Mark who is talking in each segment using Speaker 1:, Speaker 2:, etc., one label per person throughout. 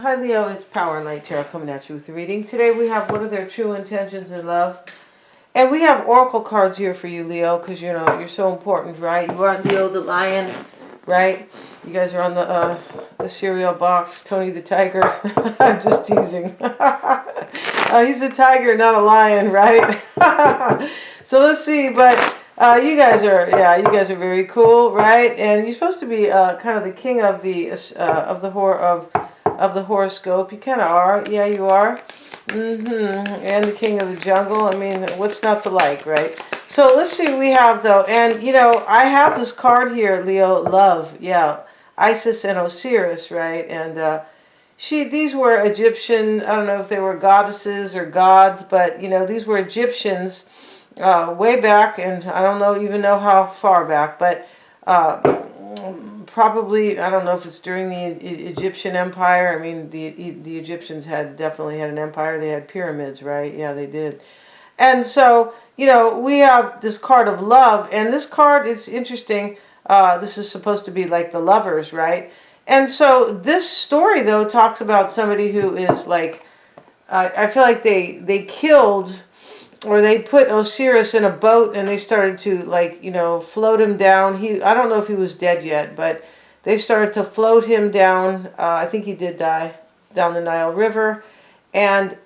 Speaker 1: Hi Leo, it's Power and Light Tarot coming at you with the reading. Today we have what are their true intentions in love. And we have oracle cards here for you, Leo, because you know, you're so important, right? You are Leo the lion, right? You guys are on the cereal box, Tony the tiger. I'm just teasing. He's a tiger, not a lion, right? So let's see, but you guys are very cool, right? And you're supposed to be kind of the king of the horoscope. You kind of are. Yeah, you are. And the king of the jungle. I mean, what's not to like, right? So let's see what we have, though. And, you know, I have this card here, Leo, love. Yeah, Isis and Osiris, right? And these were Egyptian, I don't know if they were goddesses or gods, but, you know, these were Egyptians way back, and I don't even know how far back, but probably, I don't know if it's during the Egyptian Empire. I mean, the Egyptians definitely had an empire. They had pyramids, right? Yeah, they did. And so, you know, we have this card of love, and this card is interesting. This is supposed to be like the lovers, right? And so this story, though, talks about somebody who is like, I feel like they killed, or they put Osiris in a boat and they started to, like, you know, float him down. I don't know if he was dead yet, but they started to float him down. I think he did die down the Nile River. And,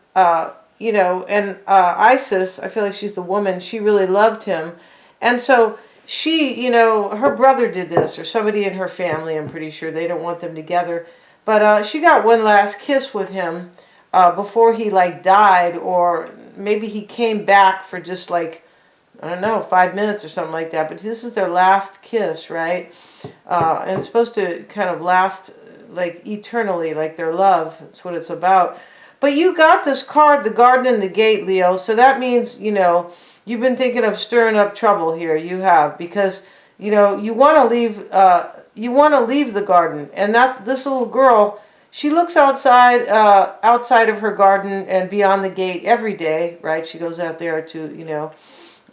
Speaker 1: you know, and Isis, I feel like she's the woman, she really loved him. And so she, you know, her brother did this, or somebody in her family, I'm pretty sure. They don't want them together. But she got one last kiss with him before he, like, died, or maybe he came back for just, like, I don't know, 5 minutes or something like that. But this is their last kiss, right? And it's supposed to kind of last, like, eternally, like their love. That's what it's about. But you got this card, the Garden and the Gate, Leo. So that means, you know, you've been thinking of stirring up trouble here. You have, because, you know, you want to leave. You want to leave the garden, and this little girl. She looks outside of her garden and beyond the gate every day, right? She goes out there to, you know,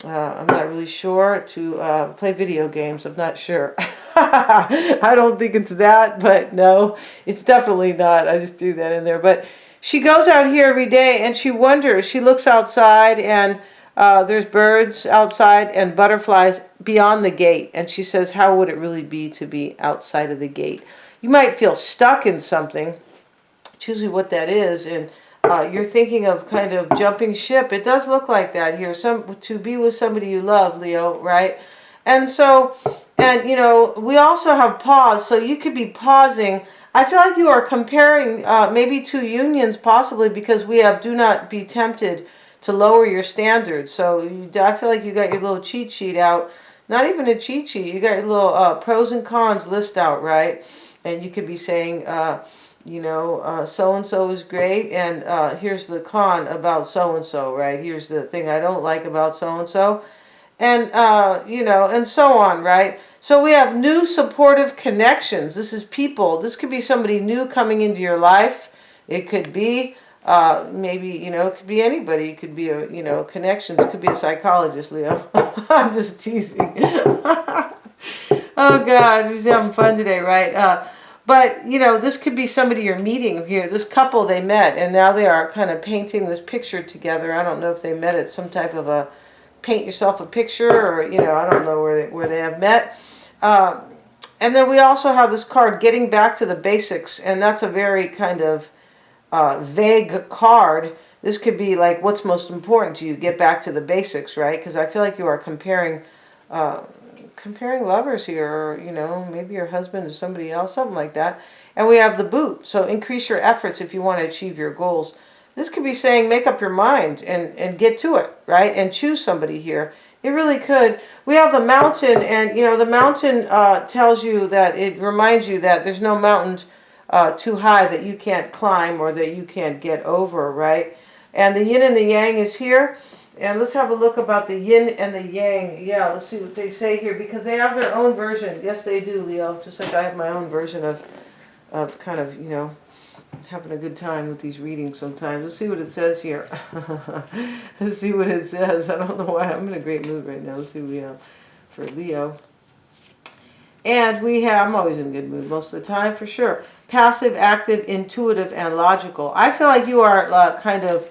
Speaker 1: I'm not really sure, to play video games. I'm not sure. I don't think it's that, but no, it's definitely not. I just threw that in there. But she goes out here every day and she wonders. She looks outside and there's birds outside and butterflies beyond the gate. And she says, how would it really be to be outside of the gate? You might feel stuck in something. It's usually what that is. And you're thinking of kind of jumping ship. It does look like that here. To be with somebody you love, Leo, right? And so, and you know, we also have pause. So you could be pausing. I feel like you are comparing maybe two unions, possibly, because we have do not be tempted to lower your standards. So I feel like you got your little cheat sheet out. Not even a cheat sheet. You got your little pros and cons list out, right? And you could be saying, you know, so-and-so is great, and here's the con about so-and-so, right? Here's the thing I don't like about so-and-so, and, you know, and so on, right? So we have new supportive connections. This is people. This could be somebody new coming into your life. It could be, maybe, you know, it could be anybody. It could be, you know, connections. It could be a psychologist, Leo. I'm just teasing. Oh, God, we're just having fun today, right? But, you know, this could be somebody you're meeting here. This couple, they met, and now they are kind of painting this picture together. I don't know if they met at some type of a paint yourself a picture, or, you know, I don't know where they have met. And then we also have this card, Getting Back to the Basics, and that's a very kind of vague card. This could be like, what's most important to you? Get back to the basics, right? Because I feel like you are comparing lovers here, or, you know, maybe your husband is somebody else, something like that. And we have the Boot. So increase your efforts if you want to achieve your goals. This could be saying make up your mind and get to it, right? And choose somebody here. It really could. We have the Mountain, and, you know, the Mountain tells you that, it reminds you that there's no mountain too high that you can't climb or that you can't get over, right? And the Yin and the Yang is here. And let's have a look about the Yin and the Yang. Yeah, let's see what they say here, because they have their own version. Yes, they do, Leo. Just like I have my own version of kind of, you know, having a good time with these readings sometimes. Let's see what it says here. Let's see what it says. I don't know why. I'm in a great mood right now. Let's see what we have for Leo. And we have, I'm always in a good mood most of the time, for sure. passive, active, intuitive, and logical. I feel like you are kind of,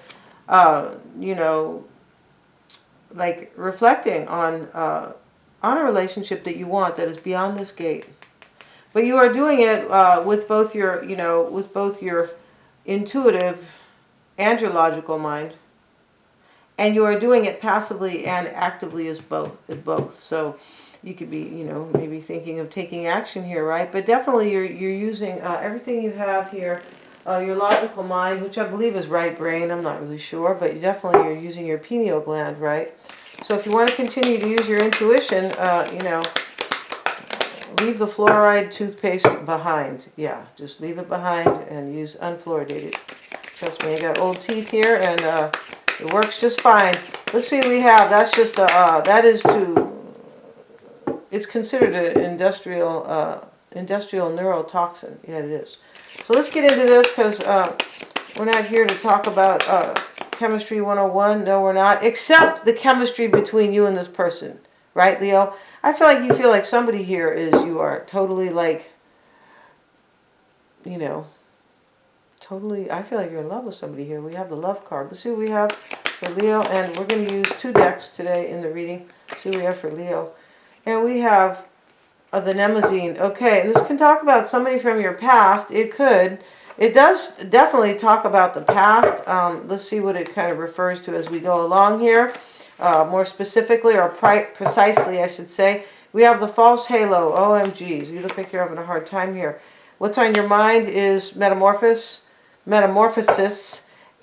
Speaker 1: you know, like reflecting on a relationship that you want that is beyond this gate. But you are doing it with both your, you know, with both your intuitive and your logical mind. And you are doing it passively and actively as both. So you could be, you know, maybe thinking of taking action here, right? But definitely you're using everything you have here, your logical mind, which I believe is right brain. I'm not really sure, but definitely you're using your pineal gland, right? So if you want to continue to use your intuition, you know, leave the fluoride toothpaste behind. Yeah, just leave it behind and use unfluoridated. Trust me, I got old teeth here, and it works just fine. Let's see what we have. That's just that is to. It's considered an industrial neurotoxin. Yeah, it is. So let's get into this because we're not here to talk about chemistry 101. No, we're not. Except the chemistry between you and this person, right, Leo? I feel like you feel like somebody here is you are totally like, you know. Totally, I feel like you're in love with somebody here. We have the love card. Let's see what we have for Leo. And we're going to use 2 decks today in the reading. Let's see what we have for Leo. And we have the Nemazine. Okay, and this can talk about somebody from your past. It could. It does definitely talk about the past. Let's see what it kind of refers to as we go along here. More specifically, or precisely, I should say. We have the false halo. OMGs. You look like you're having a hard time here. What's on your mind is metamorphosis.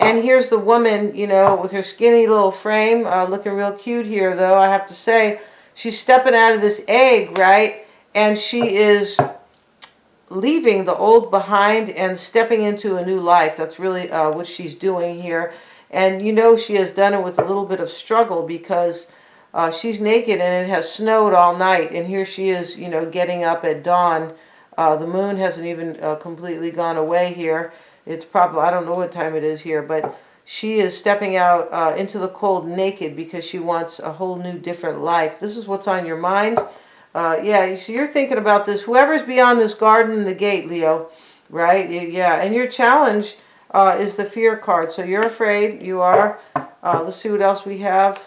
Speaker 1: And here's the woman, you know, with her skinny little frame, looking real cute here, though, I have to say. She's stepping out of this egg, right? And she is leaving the old behind and stepping into a new life. That's really what she's doing here. And you know she has done it with a little bit of struggle because she's naked and it has snowed all night. And here she is, you know, getting up at dawn. The moon hasn't even completely gone away here. It's probably, I don't know what time it is here, but she is stepping out into the cold naked because she wants a whole new different life. This is what's on your mind. Yeah, so you're thinking about this. Whoever's beyond this garden and the gate, Leo, right? Yeah, and your challenge is the fear card. So you're afraid, you are. Let's see what else we have.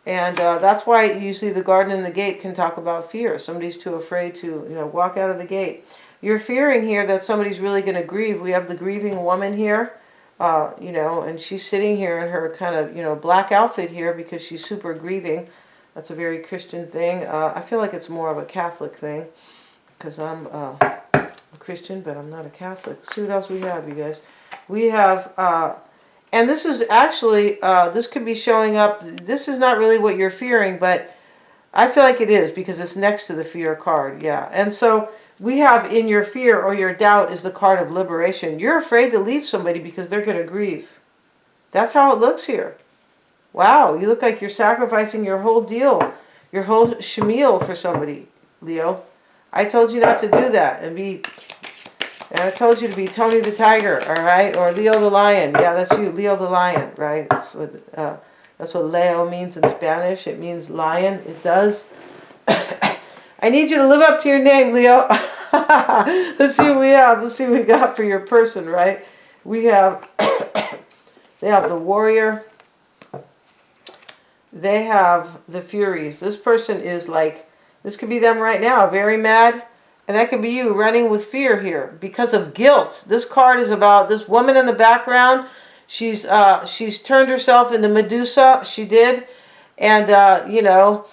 Speaker 1: And that's why usually the garden and the gate can talk about fear. Somebody's too afraid to, you know, walk out of the gate. You're fearing here that somebody's really going to grieve. We have the grieving woman here, you know, and she's sitting here in her kind of, you know, black outfit here because she's super grieving. That's a very Christian thing. I feel like it's more of a Catholic thing because I'm a Christian, but I'm not a Catholic. Let's see what else we have, you guys. We have... and this is actually, this could be showing up, this is not really what you're fearing, but I feel like it is because it's next to the fear card, yeah. And so we have in your fear or your doubt is the card of liberation. You're afraid to leave somebody because they're going to grieve. That's how it looks here. Wow, you look like you're sacrificing your whole deal, your whole shamil for somebody, Leo. I told you not to do that and I told you to be Tony the Tiger, all right? Or Leo the Lion. Yeah, that's you, Leo the Lion, right? That's what Leo means in Spanish. It means lion. It does. I need you to live up to your name, Leo. Let's see what we have. Let's see what we got for your person, right? We have, they have the warrior. They have the furies. This person is like, this could be them right now, very mad. And that could be you running with fear here because of guilt. This card is about this woman in the background. She's turned herself into Medusa. She did. And, you know,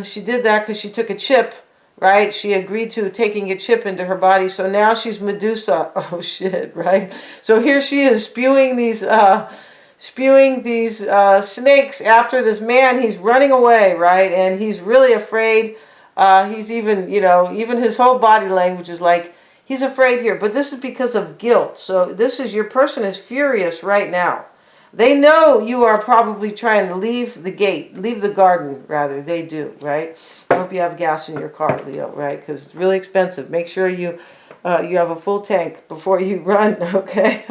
Speaker 1: she did that because she took a chip, right? She agreed to taking a chip into her body. So now she's Medusa. Oh, shit, right? So here she is spewing these snakes after this man. He's running away, right? And he's really afraid. He's even, you know, even his whole body language is like, he's afraid here. But this is because of guilt. So this is, your person is furious right now. They know you are probably trying to leave the gate, leave the garden, rather. They do, right? I hope you have gas in your car, Leo, right? Because it's really expensive. Make sure you have a full tank before you run, okay?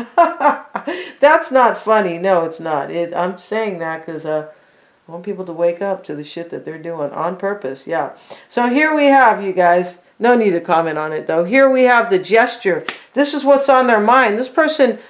Speaker 1: That's not funny. No, it's not. I'm saying that because I want people to wake up to the shit that they're doing on purpose. Yeah. So here we have, you guys. No need to comment on it, though. Here we have the gesture. This is what's on their mind. This person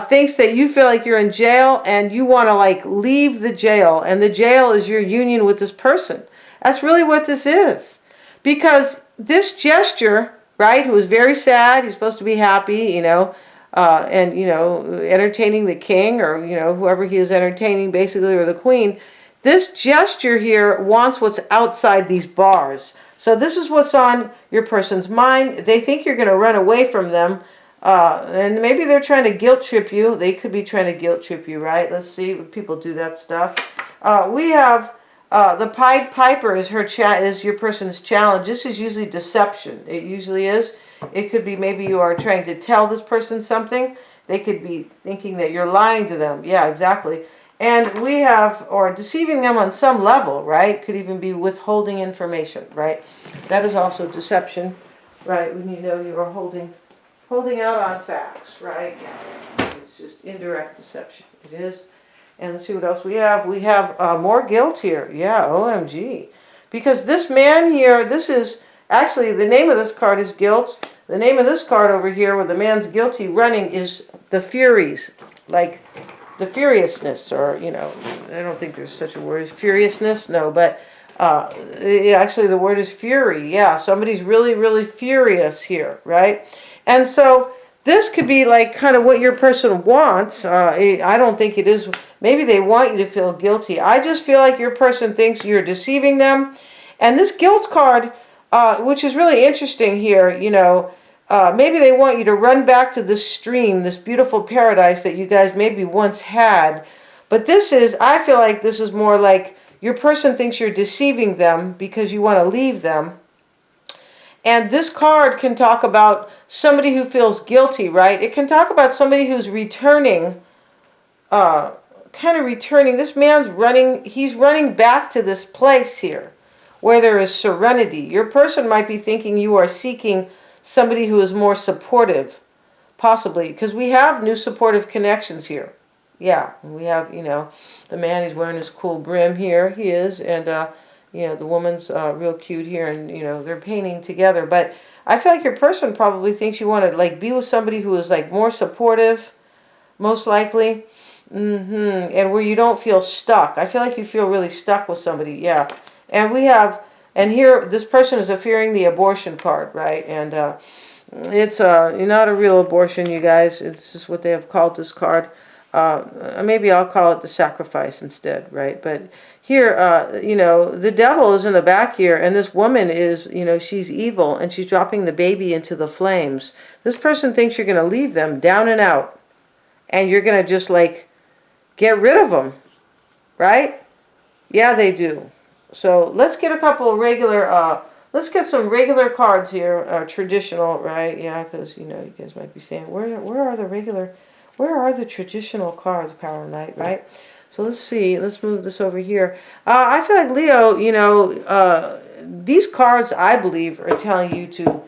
Speaker 1: thinks that you feel like you're in jail and you want to like leave the jail. And the jail is your union with this person. That's really what this is. Because this gesture, right, who is very sad, he's supposed to be happy, you know, and, you know, entertaining the king or, you know, whoever he is entertaining, basically, or the queen. This gesture here wants what's outside these bars. So this is what's on your person's mind. They think you're going to run away from them. And maybe they're trying to guilt trip you. They could be trying to guilt trip you, right? Let's see. People do that stuff. We have the Pied Piper is is your person's challenge. This is usually deception. It usually is. It could be maybe you are trying to tell this person something. They could be thinking that you're lying to them. Yeah, exactly. And we have, or deceiving them on some level, right? Could even be withholding information, right? That is also deception, right? When you know you are holding out on facts, right? Yeah. It's just indirect deception. It is. And let's see what else we have. We have more guilt here. Yeah, OMG. Because this man here, this is, actually the name of this card is guilt. The name of this card over here where the man's guilty running is the Furies. Like the furiousness, or, you know, I don't think there's such a word as furiousness. No, but actually the word is fury. Yeah, somebody's really, really furious here, right? And so this could be like kind of what your person wants. I don't think it is. Maybe they want you to feel guilty. I just feel like your person thinks you're deceiving them. And this guilt card, which is really interesting here, you know, maybe they want you to run back to this stream, this beautiful paradise that you guys maybe once had. But this is, I feel like this is more like your person thinks you're deceiving them because you want to leave them. And this card can talk about somebody who feels guilty, right? It can talk about somebody who's returning, kind of returning. This man's running, he's running back to this place here where there is serenity. Your person might be thinking you are seeking somebody who is more supportive, possibly, because we have new supportive connections here. Yeah, we have, you know, the man, he's wearing his cool brim here, he is, and, you know, the woman's real cute here, and, you know, they're painting together. But I feel like your person probably thinks you want to, like, be with somebody who is, like, more supportive, most likely, and where you don't feel stuck. I feel like you feel really stuck with somebody, yeah. And we have, and here, this person is fearing the abortion card, right? And it's not a real abortion, you guys. It's just what they have called this card. Maybe I'll call it the sacrifice instead, right? But here, you know, the devil is in the back here, and this woman is, you know, she's evil, and she's dropping the baby into the flames. This person thinks you're going to leave them down and out, and you're going to just, like, get rid of them, right? Yeah, they do. So let's get a couple of regular, let's get some regular cards here, traditional, right? Yeah, because, you know, you guys might be saying, where are the traditional cards, Power Night, right? So let's see, let's move this over here. I feel like, Leo, you know, these cards, I believe, are telling you to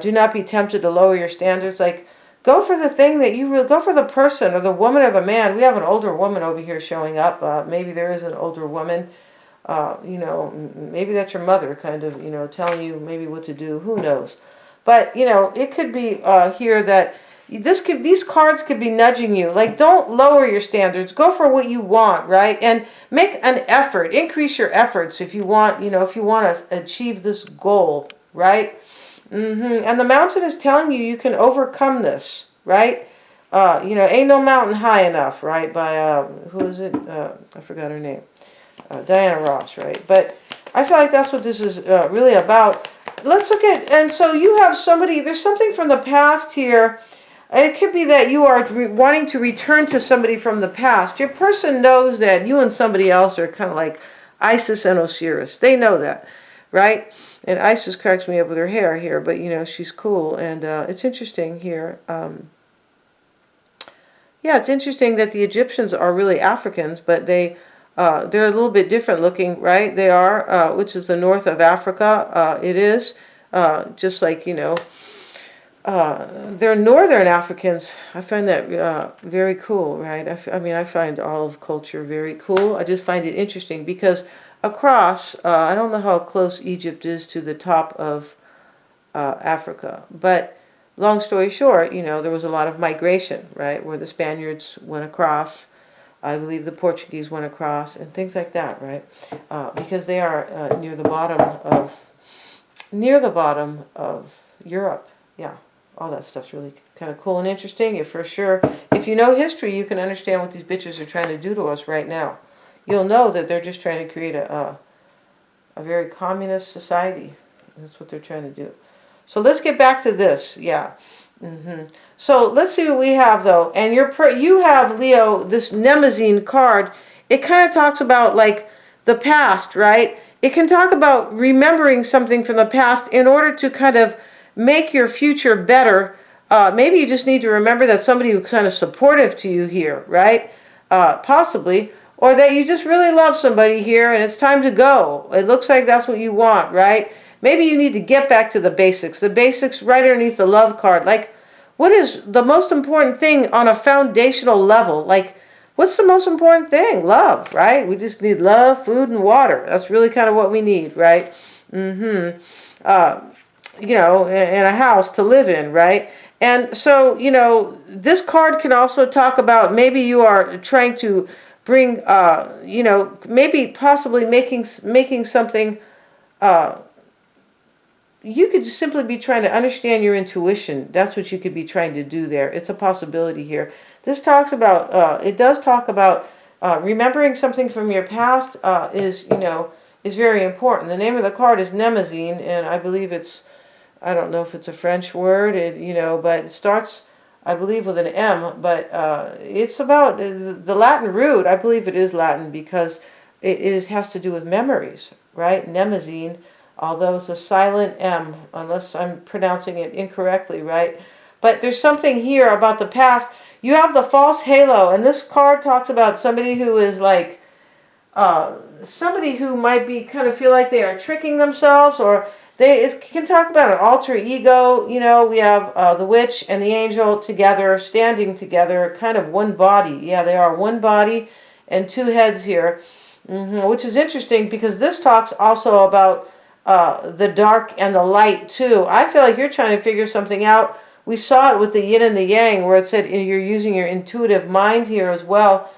Speaker 1: do not be tempted to lower your standards. Like, go for the thing that you really, go for the person or the woman or the man. We have an older woman over here showing up. Maybe there is an older woman. You know, maybe that's your mother kind of, you know, telling you maybe what to do. Who knows? But, you know, it could be here that these cards could be nudging you. Like, don't lower your standards. Go for what you want, right? And make an effort. Increase your efforts if you want, you know, if you want to achieve this goal, right? And the mountain is telling you can overcome this, right? You know, ain't no mountain high enough, right? By, who is it? I forgot her name. Diana Ross, right? But I feel like that's what this is really about. Let's look at, and so you have somebody, there's something from the past here. It could be that you are wanting to return to somebody from the past. Your person knows that you and somebody else are kind of like Isis and Osiris. They know that, right? And Isis cracks me up with her hair here, but, you know, she's cool. And it's interesting here. Yeah, it's interesting that the Egyptians are really Africans, but they're a little bit different looking, right? They are, which is the north of Africa. It is, just like, you know, they're Northern Africans. I find that very cool, right? I mean, I find all of culture very cool. I just find it interesting because across, I don't know how close Egypt is to the top of Africa, but long story short, there was a lot of migration, right? Where the Spaniards went across, I believe the Portuguese went across, and things like that, right? Because they are near the bottom of Europe, yeah. All that stuff's really kind of cool and interesting. If you know history, you can understand what these bitches are trying to do to us right now. You'll know that they're just trying to create a very communist society. That's what they're trying to do. So let's get back to this. Yeah. So let's see what we have though. And you have, Leo, this Nemazine card. It kind of talks about like the past, right? It can talk about remembering something from the past in order to kind of make your future better. Maybe you just need to remember that somebody was kind of supportive to you here, right? Possibly. Or that you just really love somebody here and it's time to go. It looks like that's what you want, right? Maybe you need to get back to the basics. The basics right underneath the love card. Like, what is the most important thing on a foundational level? Like, what's the most important thing? Love, right? We just need love, food, and water. That's really kind of what we need, right? And a house to live in, right? And so, this card can also talk about maybe you are trying to bring, maybe possibly making something, you could just simply be trying to understand your intuition. That's what you could be trying to do there. It's a possibility here. This talks about, it does talk about remembering something from your past is very important. The name of the card is Nemazine, and I believe I don't know if it's a French word, but it starts, I believe, with an M, but it's about the Latin root. I believe it is Latin because it has to do with memories, right? Nemazine, although it's a silent M, unless I'm pronouncing it incorrectly, right? But there's something here about the past. You have the false halo, and this card talks about somebody who is like, somebody who might be kind of feel like they are tricking themselves, or it can talk about an alter ego. We have the witch and the angel together, standing together, kind of one body. Yeah, they are one body and two heads here, which is interesting because this talks also about the dark and the light too. I feel like you're trying to figure something out. We saw it with the yin and the yang, where it said you're using your intuitive mind here as well.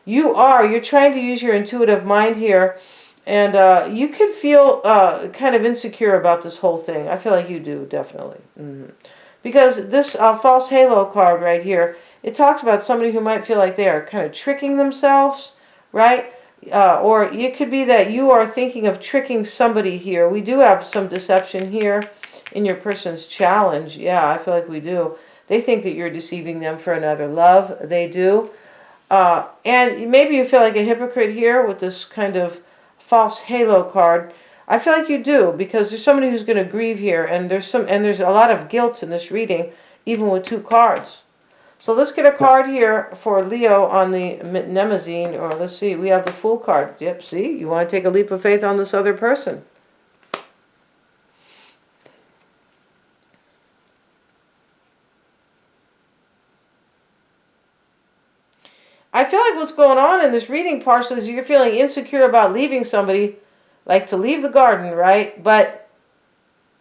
Speaker 1: You're trying to use your intuitive mind here. And you could feel kind of insecure about this whole thing. I feel like you do, definitely. Because this false halo card right here, it talks about somebody who might feel like they are kind of tricking themselves, right? Or it could be that you are thinking of tricking somebody here. We do have some deception here in your person's challenge. Yeah, I feel like we do. They think that you're deceiving them for another love. They do. And maybe you feel like a hypocrite here with this kind of false halo card. I feel like you do, because there's somebody who's going to grieve here, and there's a lot of guilt in this reading, even with two cards. So let's get a card here for Leo on the Nemazine, or let's see, we have the Fool card. Yep, see, you want to take a leap of faith on this other person. I feel like what's going on in this reading partially is you're feeling insecure about leaving somebody, like to leave the garden, right? But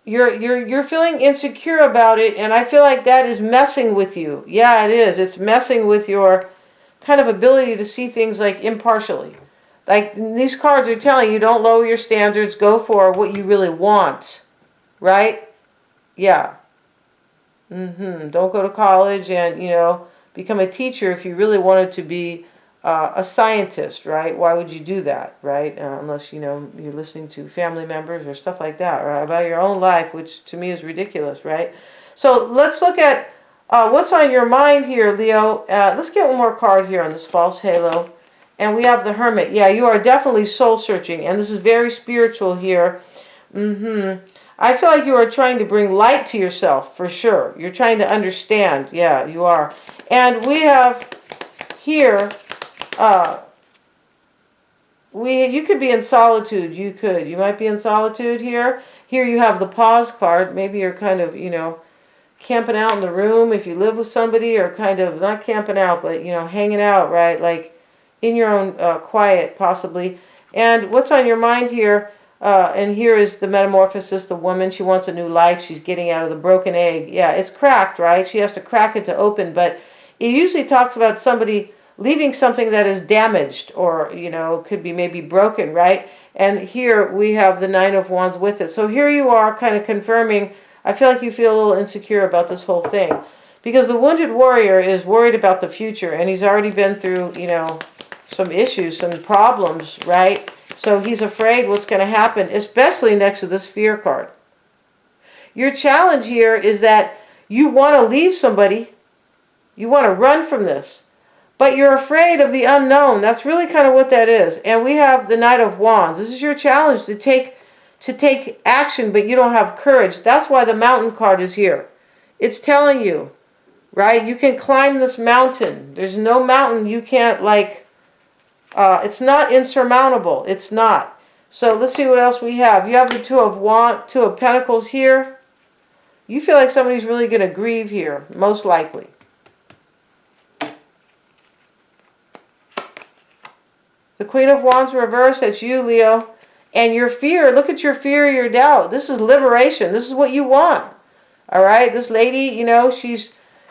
Speaker 1: you're feeling insecure about it, and I feel like that is messing with you. Yeah, it is. It's messing with your kind of ability to see things like impartially. Like these cards are telling you, don't lower your standards, go for what you really want, right? Yeah. Don't go to college and, become a teacher if you really wanted to be a scientist, right? Why would you do that, right? Unless, you're listening to family members or stuff like that, right? About your own life, which to me is ridiculous, right? So let's look at what's on your mind here, Leo. Let's get one more card here on this false halo. And we have the Hermit. Yeah, you are definitely soul searching, and this is very spiritual here. I feel like you are trying to bring light to yourself, for sure. You're trying to understand. Yeah, you are. And we have here, you could be in solitude. You might be in solitude here. Here you have the Pause card. Maybe you're kind of, camping out in the room if you live with somebody, or kind of not camping out, but hanging out, right? Like in your own quiet, possibly. And what's on your mind here? And here is the metamorphosis. The woman, she wants a new life. She's getting out of the broken egg. Yeah, it's cracked, right? She has to crack it to open. But it usually talks about somebody leaving something that is damaged, or could be maybe broken, right? And here we have the Nine of Wands with it. So here you are, kind of confirming. I feel like you feel a little insecure about this whole thing, because the wounded warrior is worried about the future, and he's already been through, some issues, some problems, right? So he's afraid what's going to happen, especially next to this fear card. Your challenge here is that you want to leave somebody, you want to run from this, but you're afraid of the unknown. That's really kind of what that is. And we have the Knight of Wands. This is your challenge to take action, but you don't have courage. That's why the Mountain card is here. It's telling you, right? You can climb this mountain. There's no mountain you can't, it's not insurmountable. It's not. So let's see what else we have. You have the Two of Pentacles here. You feel like somebody's really going to grieve here, most likely. The Queen of Wands reverse, that's you, Leo. And your fear, look at your fear, your doubt. This is liberation. This is what you want. All right? This lady,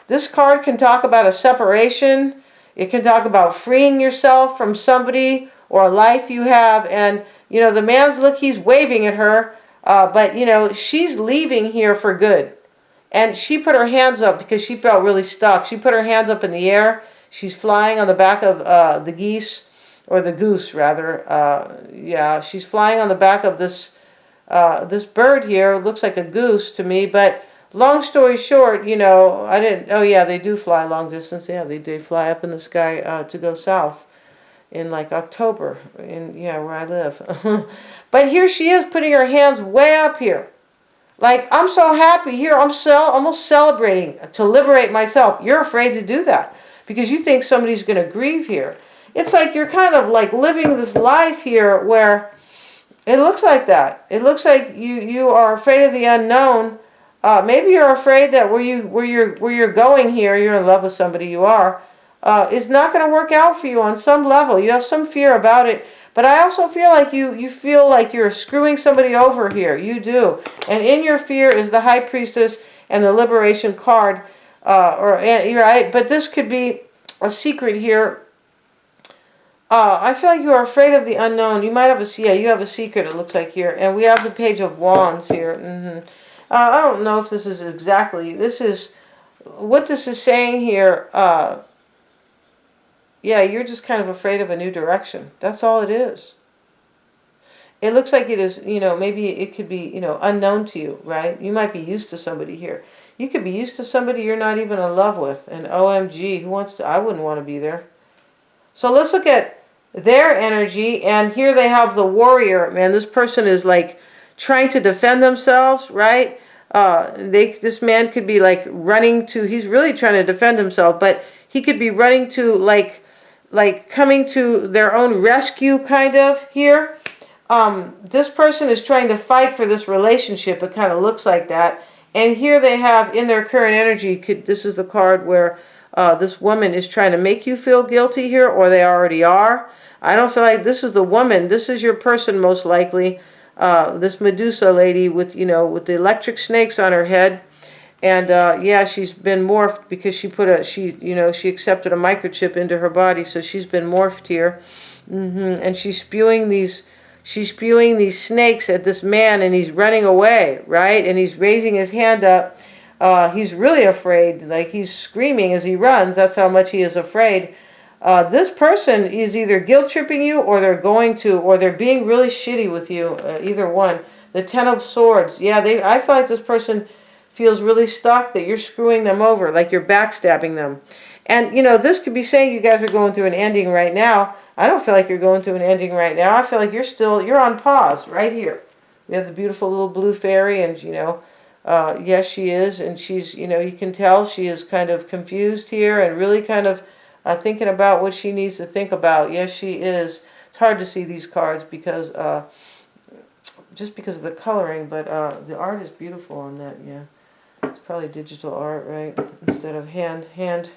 Speaker 1: this card can talk about a separation. It can talk about freeing yourself from somebody or a life you have. And, the man's, look, he's waving at her. But, she's leaving here for good. And she put her hands up because she felt really stuck. She put her hands up in the air. She's flying on the back of the geese. Or the goose, rather. Yeah, she's flying on the back of this this bird here. It looks like a goose to me. But long story short, I didn't... Oh, yeah, they do fly long distance. Yeah, they fly up in the sky to go south in, October. Where I live. But here she is putting her hands way up here. I'm so happy here. I'm almost celebrating to liberate myself. You're afraid to do that because you think somebody's going to grieve here. It's like you're kind of living this life here where it looks like that. It looks like you are afraid of the unknown. Maybe you're afraid that where you're going here, you're in love with somebody, you are, it's not going to work out for you on some level. You have some fear about it. But I also feel like you feel like you're screwing somebody over here. You do. And in your fear is the High Priestess and the Liberation card. Right? But this could be a secret here. I feel like you are afraid of the unknown. You might have you have a secret, it looks like here. And we have the Page of Wands here. I don't know if this is exactly, what this is saying here. Yeah, you're just kind of afraid of a new direction. That's all it is. It looks like it is, maybe it could be, unknown to you, right? You might be used to somebody here. You could be used to somebody you're not even in love with. And OMG, I wouldn't want to be there. So let's look at their energy, and here they have the warrior. Man, this person is trying to defend themselves, right? This man could be running to, he's really trying to defend himself, but he could be running to coming to their own rescue kind of here. This person is trying to fight for this relationship. It kind of looks like that. And here they have in their current energy, this is the card where this woman is trying to make you feel guilty here, or they already are. I don't feel like this is the woman. This is your person most likely. This Medusa lady with, with the electric snakes on her head. And yeah, she's been morphed because she accepted a microchip into her body. So she's been morphed here. And she's spewing these snakes at this man, and he's running away, right? And he's raising his hand up. He's really afraid, he's screaming as he runs. That's how much he is afraid. This person is either guilt tripping you, or they're being really shitty with you. Either one. The Ten of Swords. Yeah, I feel like this person feels really stuck, that you're screwing them over, like you're backstabbing them. And, this could be saying you guys are going through an ending right now. I don't feel like you're going through an ending right now. I feel like you're on pause right here. We have the beautiful little blue fairy, and, yes, she is, and she's, you can tell she is kind of confused here and really kind of thinking about what she needs to think about. Yes, she is. It's hard to see these cards because, just because of the coloring, but the art is beautiful on that, yeah. It's probably digital art, right? Instead of hand,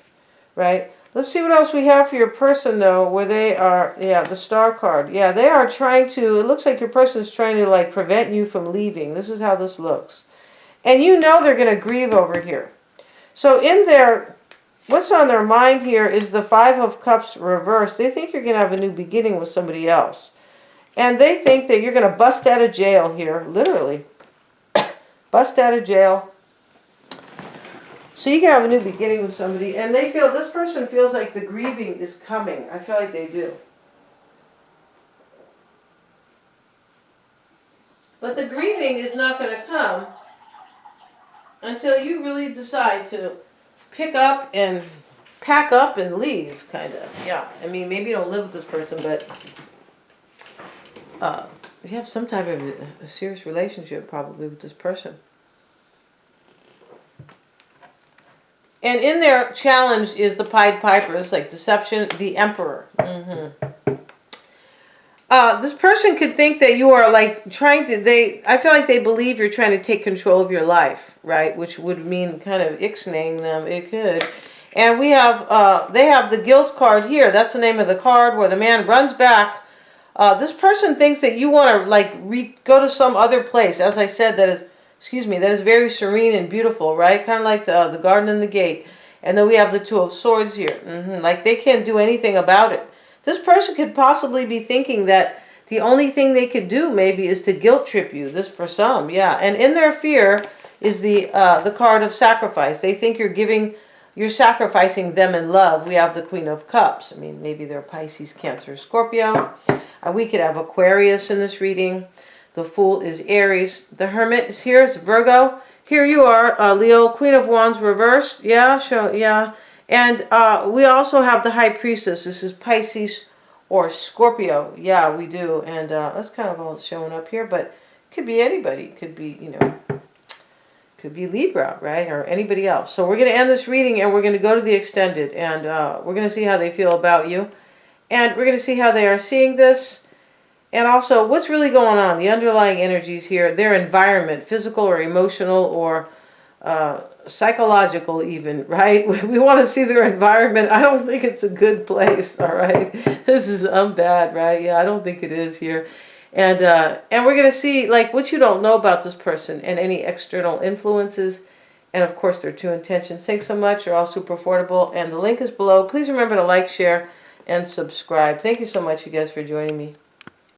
Speaker 1: right? Let's see what else we have for your person, though, where they are, yeah, the star card. Yeah, they are trying to, it looks like your person is trying to, like, prevent you from leaving. This is how this looks. And you know they're going to grieve over here. So in their, what's on their mind here is the Five of Cups reversed. They think you're going to have a new beginning with somebody else. And they think that you're going to bust out of jail here, literally. Bust out of jail. So you can have a new beginning with somebody. And they feel, this person feels like the grieving is coming. I feel like they do. But the grieving is not going to come until you really decide to pick up and pack up and leave, kind of. Yeah, I mean, maybe you don't live with this person, but you have some type of a serious relationship probably with this person. And in their challenge is the Pied Piper. It's like deception, the Emperor. This person could think that you are like trying to, I feel like they believe you're trying to take control of your life, right? Which would mean kind of ixnaying them. It could. And we have, they have the guilt card here. That's the name of the card where the man runs back. This person thinks that you want to like go to some other place. As I said, that is, excuse me, that is very serene and beautiful, right? Kind of like the garden and the gate. And then we have the Two of Swords here. Like they can't do anything about it. This person could possibly be thinking that the only thing they could do maybe is to guilt trip you. This for some, yeah. And in their fear is the card of sacrifice. They think you're sacrificing them in love. We have the Queen of Cups. I mean, maybe they're Pisces, Cancer, Scorpio. We could have Aquarius in this reading. The Fool is Aries. The Hermit is here. It's Virgo. Here you are, Leo. Queen of Wands reversed. Yeah, yeah. And we also have the High Priestess. This is Pisces or Scorpio. Yeah, we do. And that's kind of all showing up here. But it could be anybody. It could be, could be Libra, right? Or anybody else. So we're going to end this reading and we're going to go to the extended. And we're going to see how they feel about you. And we're going to see how they are seeing this. And also, what's really going on? The underlying energies here. Their environment, physical or emotional or psychological even, right? We want to see their environment. I don't think it's a good place, all right? This is bad, right? Yeah, I don't think it is here. And we're going to see like what you don't know about this person and any external influences. And of course, their true intentions. Thanks so much. You're all super affordable. And the link is below. Please remember to like, share, and subscribe. Thank you so much, you guys, for joining me.